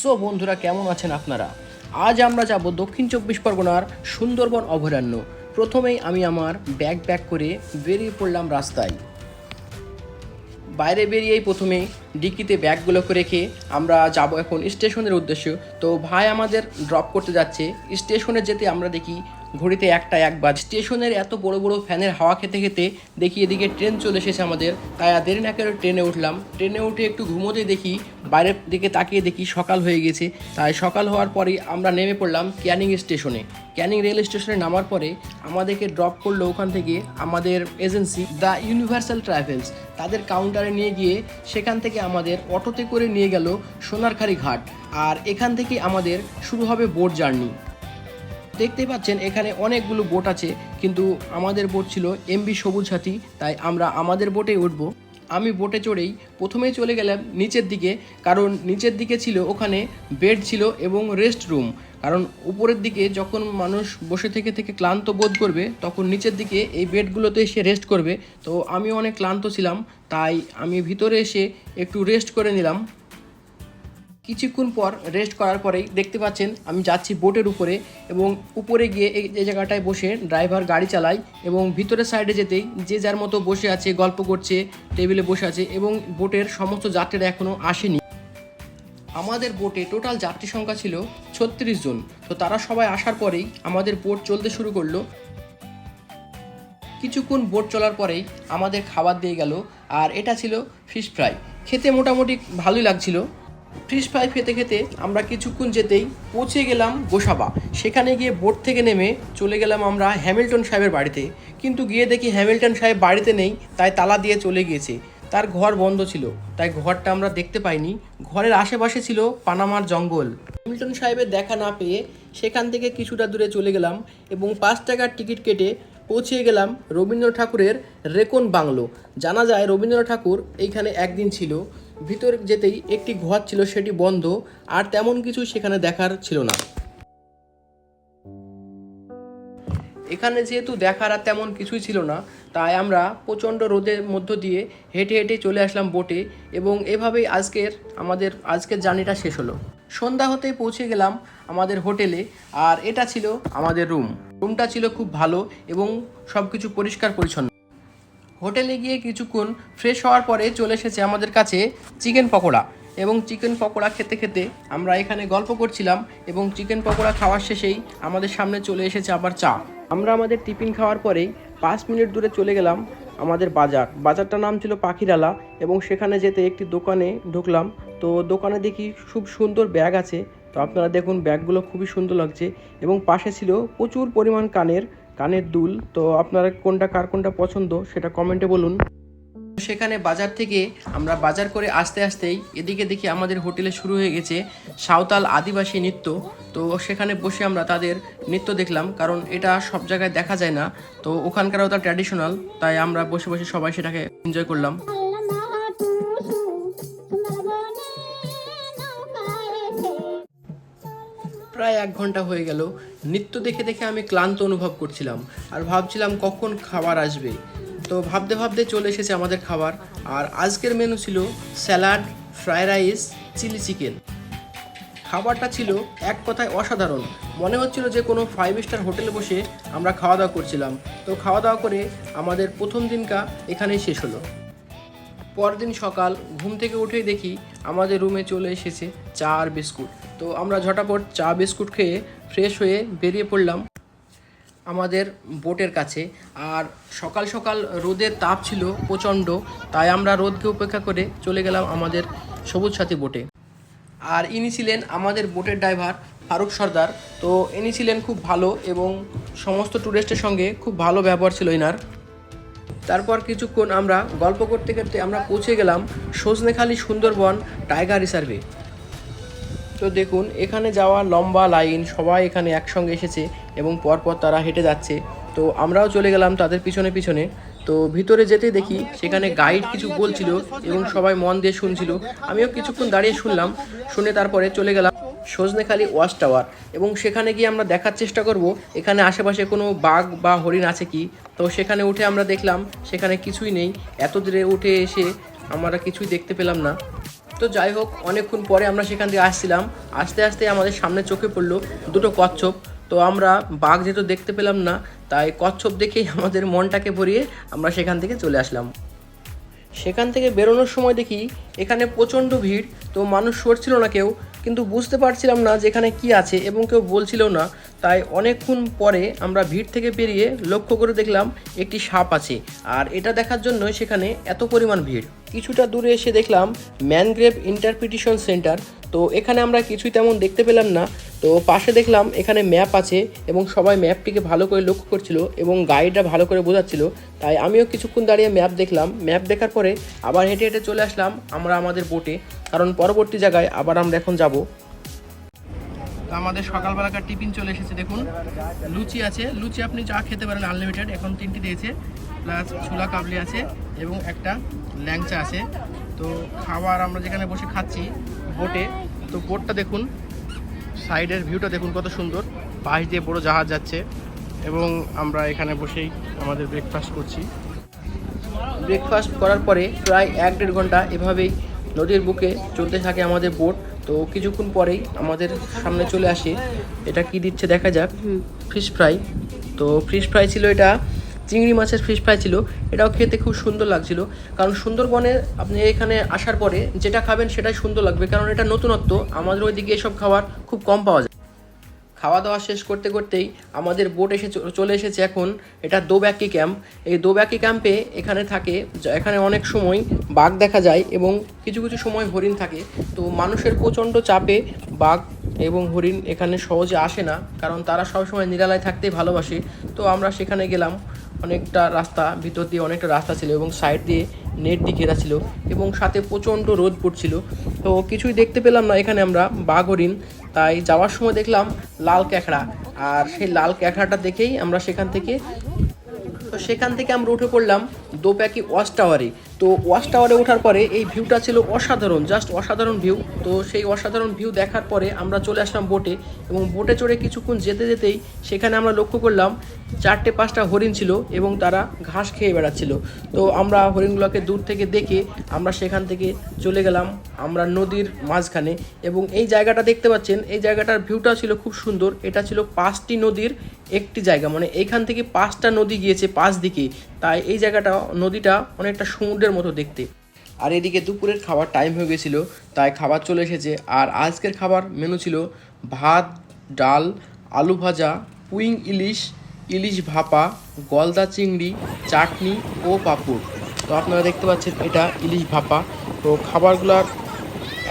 So বন্ধুরা, কেমন আছেন আপনারা? আজ আমরা যাব দক্ষিণ চব্বিশ পরগনার সুন্দরবন অভয়ারণ্য। প্রথমেই আমি আমার ব্যাগ প্যাক করে বেরিয়ে পড়লাম রাস্তায়। বাইরে বেরিয়েই প্রথমে ডিকিতে ব্যাগগুলোকে রেখে আমরা যাব এখন স্টেশনের উদ্দেশ্যে। তো ভাই আমাদের ড্রপ করতে যাচ্ছে। স্টেশনে যেতে আমরা দেখি ঘড়িতে 1 বাজে। স্টেশনের এত বড় বড় ফ্যানের হাওয়া খেতে খেতে দেখি এদিকে ট্রেন চলে এসেছে আমাদের। তাই আর দেরি না করে ট্রেনে উঠলাম। ট্রেনে উঠে একটু ঘুমোতে দেখি বাইরের দিকে তাকিয়ে দেখি সকাল হয়ে গেছে। তাই সকাল হওয়ার পরেই আমরা নেমে পড়লাম ক্যানিং স্টেশনে। ক্যানিং রেল স্টেশনে নামার পরে আমাদেরকে ড্রপ করলো ওখান থেকে আমাদের এজেন্সি দ্য ইউনিভার্সাল ট্রাভেলস। তাদের কাউন্টারে নিয়ে গিয়ে সেখান থেকে আমাদের অটোতে করে নিয়ে গেল সোনারখাড়ি ঘাট। আর এখান থেকে আমাদের শুরু হবে বোট জার্নি। দেখতে পাচ্ছেন এখানে অনেকগুলো বোট আছে, কিন্তু আমাদের বোট ছিল এমবি সবুজ সাথী, তাই আমরা আমাদের বোটে উঠব। আমি বোটে চড়েই প্রথমেই চলে গেলাম নিচের দিকে, কারণ নিচের দিকে ছিল ওখানে বেড ছিল এবং রেস্ট রুম। কারণ উপরের দিকে যখন মানুষ বসে থেকে থেকে ক্লান্ত বোধ করবে, তখন নিচের দিকে এই বেডগুলোতে এসে রেস্ট করবে। তো আমি অনেক ক্লান্ত ছিলাম, তাই আমি ভিতরে এসে একটু রেস্ট করে নিলাম। কিছুক্ষণ পর রেস্ট করার পরেই দেখতে পাচ্ছেন আমি যাচ্ছি বোটের উপরে, এবং উপরে গিয়ে এই জায়গাটায় বসে ড্রাইভার গাড়ি চালায়, এবং ভিতরের সাইডে যেতেই যে যার মতো বসে আছে, গল্প করছে, টেবিলে বসে আছে, এবং বোটের সমস্ত যাত্রীরা এখনও আসেনি। আমাদের বোটে টোটাল যাত্রী সংখ্যা ছিল 36 জন। তো তারা সবাই আসার পরেই আমাদের বোট চলতে শুরু করলো। কিছুক্ষণ বোট চলার পরেই আমাদের খাবার দিয়ে গেল, আর এটা ছিল ফিশ ফ্রাই। খেতে মোটামুটি ভালোই লাগছিল। ফিশ ফ্রাই খেতে খেতে আমরা কিছুক্ষণ যেতেই পৌঁছে গেলাম গোসাবা। সেখানে গিয়ে বোট থেকে নেমে চলে গেলাম আমরা হ্যামিল্টন সাহেবের বাড়িতে। কিন্তু গিয়ে দেখি হ্যামিল্টন সাহেব বাড়িতে নেই, তাই তালা দিয়ে চলে গিয়েছে। তার ঘর বন্ধ ছিল, তাই ঘরটা আমরা দেখতে পাইনি। ঘরের আশেপাশে ছিল পানামার জঙ্গল। হ্যামিল্টন সাহেবের দেখা না পেয়ে সেখান থেকে কিছুটা দূরে চলে গেলাম, এবং 5 টাকার টিকিট কেটে পৌঁছে গেলাম রবীন্দ্রনাথ ঠাকুরের রেকন বাংলো। জানা যায় রবীন্দ্রনাথ ঠাকুর এইখানে একদিন ছিল। ভিতর যেতেই একটি ঘর ছিল, সেটি বন্ধ, আর তেমন কিছু সেখানে দেখার ছিল না। এখানে যেহেতু দেখার আর তেমন কিছুই ছিল না, তাই আমরা প্রচণ্ড রোদের মধ্য দিয়ে হেঁটে হেঁটে চলে আসলাম বোটে, এবং এভাবেই আজকের জার্নিটা শেষ হলো। সন্ধ্যা হতেই পৌঁছে গেলাম আমাদের হোটেলে, আর এটা ছিল আমাদের রুমটা ছিল খুব ভালো এবং সব কিছু পরিষ্কার পরিচ্ছন্ন। হোটেলে গিয়ে কিছুক্ষণ ফ্রেশ হওয়ার পরে চলে এসেছে আমাদের কাছে চিকেন পকোড়া, এবং চিকেন পকোড়া খেতে খেতে আমরা এখানে গল্প করছিলাম, এবং চিকেন পকোড়া খাওয়ার শেষেই আমাদের সামনে চলে এসেছে আবার চা। আমরা আমাদের টিফিন খাওয়ার পরেই 5 মিনিট দূরে চলে গেলাম আমাদের বাজারটার নাম ছিল পাখিরালা, এবং সেখানে যেতে একটি দোকানে ঢুকলাম। তো দোকানে দেখি খুব সুন্দর ব্যাগ আছে। তো আপনারা দেখুন, ব্যাগগুলো খুবই সুন্দর লাগছে, এবং পাশে ছিল প্রচুর পরিমাণ কানের দুল। তো আপনারা কার কোনটা পছন্দ সেটা কমেন্টে বলুন। সেখানে বাজার থেকে আমরা বাজার করে আসতে আসতেই এদিকে দেখি আমাদের হোটেলে শুরু হয়ে গেছে সাঁওতাল আদিবাসী নৃত্য। তো সেখানে বসে আমরা তাদের নৃত্য দেখলাম, কারণ এটা সব জায়গায় দেখা যায় না। তো ওখানকার ওটা ট্র্যাডিশনাল, তাই আমরা বসে বসে সবাই সেটাকে এনজয় করলাম। প্রায় 1 ঘন্টা হয়ে গেল। নৃত্য দেখে দেখে আমি ক্লান্ত অনুভব করছিলাম, আর ভাবছিলাম কখন খাবার আসবে। তো ভাবতে ভাবতে চলে এসেছে আমাদের খাবার। আর আজকের মেনু ছিল salad, fried rice, chilli chicken. খাবারটা ছিল এক কথায় অসাধারণ। মনে হচ্ছিল যে কোনো 5 স্টার হোটেলে বসে আমরা খাওয়া দাওয়া করছিলাম। তো খাওয়া দাওয়া করে আমাদের প্রথম দিনটা এখানেই শেষ হলো। পরদিন সকাল ঘুম থেকে উঠেই দেখি আমাদের রুমে চলে এসেছে চা আর বিস্কুট। তো আমরা ঝটাপট চা বিস্কুট খেয়ে ফ্রেশ হয়ে বেরিয়ে পড়লাম আমাদের বোটের কাছে। আর সকাল সকাল রোদের তাপ ছিল প্রচণ্ড, তাই আমরা রোদকে উপেক্ষা করে চলে গেলাম আমাদের সবুজ সাথী বোটে। আর ইনি ছিলেন আমাদের বোটের ড্রাইভার ফারুক সর্দার। তো ইনি ছিলেন খুব ভালো, এবং সমস্ত ট্যুরিস্টের সঙ্গে খুব ভালো ব্যবহার ছিল ইনার। তারপর কিছুক্ষণ আমরা গল্প করতে করতে আমরা পৌঁছে গেলাম সজনেখালি সুন্দরবন টাইগার রিজার্ভে। তো দেখুন, এখানে যাওয়া লম্বা লাইন, সবাই এখানে একসঙ্গে এসেছে এবং পরপর তারা হেঁটে যাচ্ছে। তো আমরাও চলে গেলাম তাদের পিছনে পিছনে। তো ভিতরে যেতে দেখি সেখানে গাইড কিছু বলছিল, এবং সবাই মন দিয়ে শুনছিল। আমিও কিছুক্ষণ দাঁড়িয়ে শুনলাম। শুনে তারপরে চলে গেলাম সজনেখালি ওয়াচ টাওয়ার, এবং সেখানে গিয়ে আমরা দেখার চেষ্টা করব এখানে আশেপাশে কোনো বাঘ বা হরিণ আছে কি। তো সেখানে উঠে আমরা দেখলাম সেখানে কিছুই নেই। এত দূরে উঠে এসে আমরা কিছুই দেখতে পেলাম না। তো যাই হোক, অনেকক্ষণ পরে আমরা সেখান থেকে আসছিলাম। আস্তে আস্তে আমাদের সামনে চোখে পড়লো দুটো কচ্ছপ। তো আমরা বাঘ যেহেতু দেখতে পেলাম না, তাই কচ্ছপ দেখেই আমাদের মনটাকে ভরিয়ে আমরা সেখান থেকে চলে আসলাম। সেখান থেকে বেরোনোর সময় দেখি এখানে প্রচণ্ড ভিড়। তো মানুষ সরছিল না কেউ, কিন্তু বুঝতে পারছিলাম না যে এখানে কী আছে এবং কেউ বলছিল না। তাই অনেকক্ষণ পরে আমরা ভিড় থেকে বেরিয়ে লক্ষ্য করে দেখলাম একটি সাপ আছে, আর এটা দেখার জন্য সেখানে এত পরিমাণ ভিড়। কিছুটা দূরে এসে দেখলাম ম্যানগ্রেভ ইন্টারপ্রিটেশন সেন্টার। তো এখানে আমরা কিছুই তেমন দেখতে পেলাম না। তো পাশে দেখলাম এখানে ম্যাপ আছে এবং সবাই ম্যাপটিকে ভালো করে লক্ষ্য করছিল এবং গাইডরা ভালো করে বোঝাচ্ছিল। তাই আমিও কিছুক্ষণ দাঁড়িয়ে ম্যাপ দেখলাম। ম্যাপ দেখার পরে আবার হেঁটে হেঁটে চলে আসলাম আমরা আমাদের বোটে, কারণ পরবর্তী জায়গায় আবার আমরা এখন যাব। তো আমাদের সকালবেলাকার টিফিন চলে এসেছে। দেখুন, লুচি আছে। লুচি আপনি যা খেতে পারেন আনলিমিটেড, এখন 3টি দিয়েছে, প্লাস ছোলা কাবলি আছে এবং একটা ল্যাংচা আছে। তো খাবার আমরা যেখানে বসে খাচ্ছি বোটে। তো বোটটা দেখুন, সাইডের ভিউটা দেখুন কত সুন্দর, পাশ দিয়ে বড় জাহাজ যাচ্ছে এবং আমরা এখানে বসেই আমাদের ব্রেকফাস্ট করছি। ব্রেকফাস্ট করার পরে প্রায় 1-1.5 ঘন্টা এভাবেই নদীর বুকে চলতে থাকে আমাদের বোট। তো কিছুক্ষণ পরেই আমাদের সামনে চলে আসে, এটা কি দিচ্ছে দেখা যাক, ফিশ ফ্রাই। তো ফিশ ফ্রাই ছিল, এটা চিংড়ি মাছের ফিশ ফ্রাই ছিল। এটাও খেতে খুব সুন্দর লাগছিল, কারণ সুন্দরবনে আপনি এখানে আসার পরে যেটা খাবেন সেটাই সুন্দর লাগবে, কারণ এটা নতুনত্ব। আমাদের ওইদিকে এসব খাবার খুব কম পাওয়া যায়। খাওয়া দাওয়া শেষ করতে করতেই আমাদের বোট চলে এসেছে এখন, এটা দোব্যাকি ক্যাম্প। এই দোব্যাকি ক্যাম্পে এখানে থাকে, এখানে অনেক সময় বাঘ দেখা যায় এবং কিছু কিছু সময় হরিণ থাকে। তো মানুষের প্রচণ্ড চাপে বাঘ এবং হরিণ এখানে সহজে আসে না, কারণ তারা সবসময় নিরালায় থাকতেই ভালোবাসে। তো আমরা সেখানে গেলাম। অনেকটা রাস্তা, ভিতর দিয়ে অনেকটা রাস্তা ছিল এবং সাইড দিয়ে নেট দিয়ে ঘেরা ছিল এবং সাথে প্রচণ্ড রোদ পড়ছিল। তো কিছুই দেখতে পেলাম না এখানে আমরা বাঘ হরিণ। তাই যাওয়ার সময় দেখলাম লাল ক্যাঁকড়া, আর সেই লাল ক্যাঁকড়াটা দেখেই আমরা সেখান থেকে আমরা উঠে পড়লাম দোব্যাকি ওয়াচ টাওয়ারে। তো ওয়াচ টাওয়ারে ওঠার পরে এই ভিউটা ছিল অসাধারণ, জাস্ট অসাধারণ ভিউ। তো সেই অসাধারণ ভিউ দেখার পরে আমরা চলে আসলাম বোটে এবং বোটে চড়ে কিছুক্ষণ যেতে যেতেই সেখানে আমরা লক্ষ্য করলাম 4-5টা হরিণ ছিল এবং তারা ঘাস খেয়ে বেড়াচ্ছিল। তো আমরা হরিণগুলোকে দূর থেকে দেখে আমরা সেখান থেকে চলে গেলাম আমরা নদীর মাঝখানে। এবং এই জায়গাটা দেখতে পাচ্ছেন, এই জায়গাটার ভিউটা ছিল খুব সুন্দর। এটা ছিল 5টি নদীর একটি জায়গা, মানে এইখান থেকে 5টা নদী গিয়েছে 5 দিকে। তাই এই জায়গাটা, নদীটা অনেকটা সমুদ্রের মতো দেখতে। আর এদিকে দুপুরের খাবার টাইম হয়ে গেছিলো, তাই খাবার চলে এসেছে। আর আজকের খাবার মেনু ছিল ভাত, ডাল, আলু ভাজা, পুইং ইলিশ, ইলিশ ভাপা, গলদা চিংড়ি, চাটনি ও পাঁপড়। তো আপনারা দেখতে পাচ্ছেন এটা ইলিশ ভাপা। তো খাবারগুলোর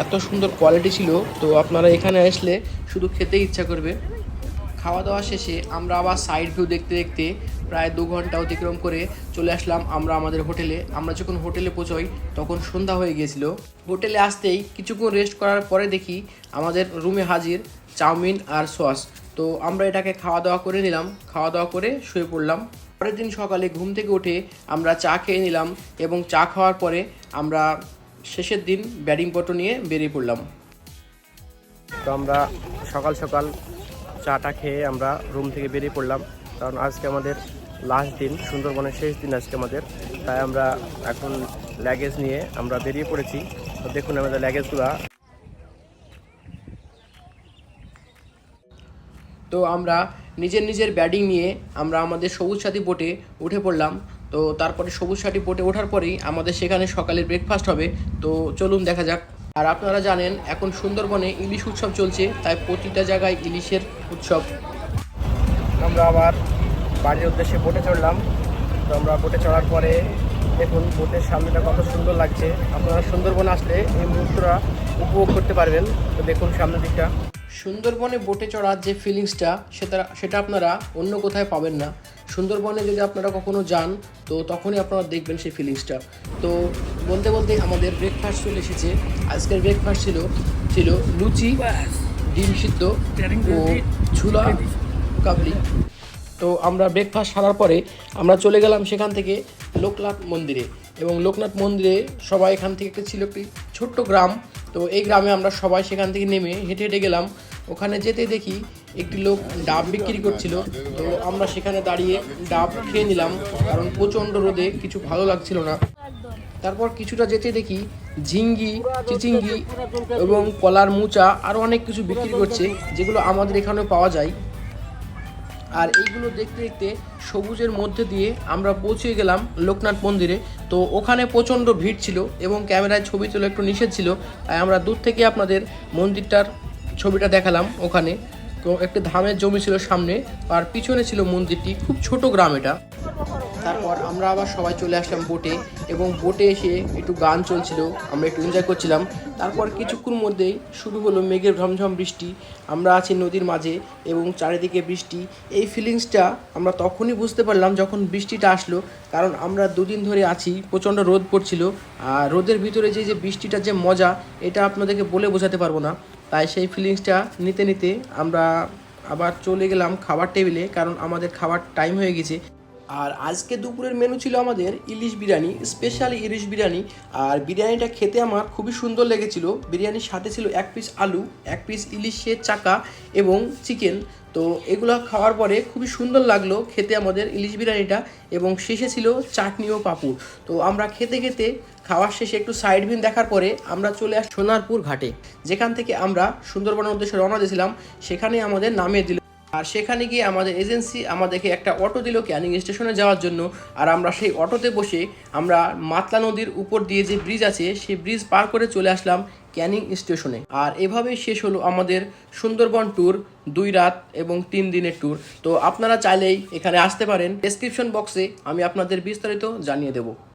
এত সুন্দর কোয়ালিটি ছিল, তো আপনারা এখানে আসলে শুধু খেতে ইচ্ছা করবে। খাওয়া দাওয়া শেষে আমরা আবার সাইড ভিউ দেখতে দেখতে প্রায় 2 ঘন্টা অতিক্রম করে চলে আসলাম আমরা আমাদের হোটেলে। আমরা যখন হোটেলে পৌঁছই তখন সন্ধ্যা হয়ে গিয়েছিল। হোটেলে আসতেই কিছুক্ষণ রেস্ট করার পরে দেখি আমাদের রুমে হাজির চাউমিন আর সস। তো আমরা এটাকে খাওয়া দাওয়া করে নিলাম, খাওয়া দাওয়া করে শুয়ে পড়লাম। পরের দিন সকালে ঘুম থেকে উঠে আমরা চা খেয়ে নিলাম এবং চা খাওয়ার পরে আমরা শেষের দিন ব্যাটিংপত্র নিয়ে বেরিয়ে পড়লাম। তো আমরা সকাল সকাল চাটা খেয়ে আমরা রুম থেকে বেরিয়ে পড়লাম, কারণ আজকে আমাদের লাস্ট দিন, সুন্দরবনের শেষ দিন আজকে আমাদের। তাই আমরা এখন লাগেজ নিয়ে আমরা বেরিয়ে পড়েছি। তো দেখুন আমাদের লাগেজগুলো। তো আমরা নিজের ব্যাটিং নিয়ে আমরা আমাদের সবুজ সাথী বোটে উঠে পড়লাম। তো তারপরে সবুজ সাথী বোটে ওঠার পরেই আমাদের সেখানে সকালের ব্রেকফাস্ট হবে। তো চলুন দেখা যাক। আর আপনারা জানেন এখন সুন্দরবনে ইলিশ উৎসব চলছে, তাই প্রতিটা জায়গায় ইলিশের উৎসব। আমরা আবার বাড়ির উদ্দেশ্যে বোটে চড়লাম। তো আমরা বোটে চড়ার পরে দেখুন বোটের সামনেটা কত সুন্দর লাগছে। আপনারা সুন্দরবনে আসলে এই মুহূর্তটা উপভোগ করতে পারবেন। তো দেখুন সামনের দিকটা। সুন্দরবনে বোটে চড়ার যে ফিলিংসটা সেটা আপনারা অন্য কোথায় পাবেন না। সুন্দরবনে যদি আপনারা কখনো যান তো তখনই আপনারা দেখবেন সেই ফিলিংসটা। তো বলতে বলতে আমাদের ব্রেকফাস্ট চলে এসেছে। আজকের ব্রেকফাস্ট ছিল লুচি, ডিম সিদ্ধ ও ছোলা কাবলি। তো আমরা ব্রেকফাস্ট সারার পরে আমরা চলে গেলাম সেখান থেকে লোকনাথ মন্দিরে। এবং লোকনাথ মন্দিরে সবাই এখান থেকে ছিল একটি ছোট্ট গ্রাম। তো এই গ্রামে আমরা সবাই সেখান থেকে নেমে হেঁটে হেঁটে গেলাম। ওখানে যেতে দেখি একটি লোক ডাব বিক্রি করছিল। তো আমরা সেখানে দাঁড়িয়ে ডাব খেয়ে নিলাম, কারণ প্রচণ্ড রোদে কিছু ভালো লাগছিল না। তারপর কিছুটা যেতে দেখি ঝিঙ্গি, চিচিঙ্গি এবং কলার মোচা আরও অনেক কিছু বিক্রি করছে, যেগুলো আমাদের এখানেও পাওয়া যায়। আর এইগুলো দেখতে দেখতে সবুজের মধ্যে দিয়ে আমরা পৌঁছে গেলাম লোকনাথ মন্দিরে। তো ওখানে প্রচণ্ড ভিড় ছিল এবং ক্যামেরায় ছবি তোলা একটু নিষেধ ছিল, তাই আমরা দূর থেকে আপনাদের মন্দিরটার ছবিটা দেখালাম। ওখানে তো একটি ধানের জমি ছিল সামনে, আর পিছনে ছিল মন্দিরটি। খুব ছোট গ্রাম এটা। তারপর আমরা আবার সবাই চলে আসলাম বোটে, এবং বোটে এসে একটু গান চলছিল, আমরা একটু এনজয় করছিলাম। তারপর কিছুক্ষণ মধ্যেই শুরু হলো মেঘের ঝমঝম বৃষ্টি। আমরা আছি নদীর মাঝে এবং চারিদিকে বৃষ্টি। এই ফিলিংসটা আমরা তখনই বুঝতে পারলাম যখন বৃষ্টিটা আসলো, কারণ আমরা দুদিন ধরে আছি, প্রচণ্ড রোদ পড়ছিল। আর রোদের ভিতরে যে যে বৃষ্টিটার যে মজা, এটা আপনাদেরকে বলে বোঝাতে পারবো না। তাই সেই ফিলিংসটা নিতে নিতে আমরা আবার চলে গেলাম খাবার টেবিলে, কারণ আমাদের খাবার টাইম হয়ে গেছে। আর আজকে দুপুরের মেনু ছিল আমাদের ইলিশ বিরিয়ানি, স্পেশালি ইলিশ বিরিয়ানি। আর বিরিয়ানিটা খেতে আমার খুবই সুন্দর লেগেছিল। বিরিয়ানির সাথে ছিল 1 পিস আলু, 1 পিস ইলিশের চাকা এবং চিকেন। তো এগুলো খাওয়ার পরে খুবই সুন্দর লাগলো খেতে আমাদের ইলিশ বিরিয়ানিটা, এবং শেষে ছিল চাটনি ও পাঁপড়। তো আমরা খেতে খেতে খাওয়ার শেষে একটু সাইড ভিউ দেখার পরে আমরা চলে আসি সোনারপুর ঘাটে, যেখান থেকে আমরা সুন্দরবনের উদ্দেশ্যে রওনা দিয়েছিলাম। সেখানে আমাদের নামিয়ে দিল, আর সেখানে গিয়ে আমাদের এজেন্সি আমাদেরকে একটা অটো দিল ক্যানিং স্টেশনে যাওয়ার জন্য। আর আমরা সেই অটোতে বসে আমরা মাতলা নদীর উপর দিয়ে যে ব্রিজ আছে, সেই ব্রিজ পার করে চলে আসলাম ক্যানিং স্টেশনে। আর এভাবেই শেষ হলো আমাদের সুন্দরবন ট্যুর, 2 রাত এবং 3 দিনের ট্যুর। তো আপনারা চাইলেই এখানে আসতে পারেন। ডেসক্রিপশন বক্সে আমি আপনাদের বিস্তারিত জানিয়ে দেবো।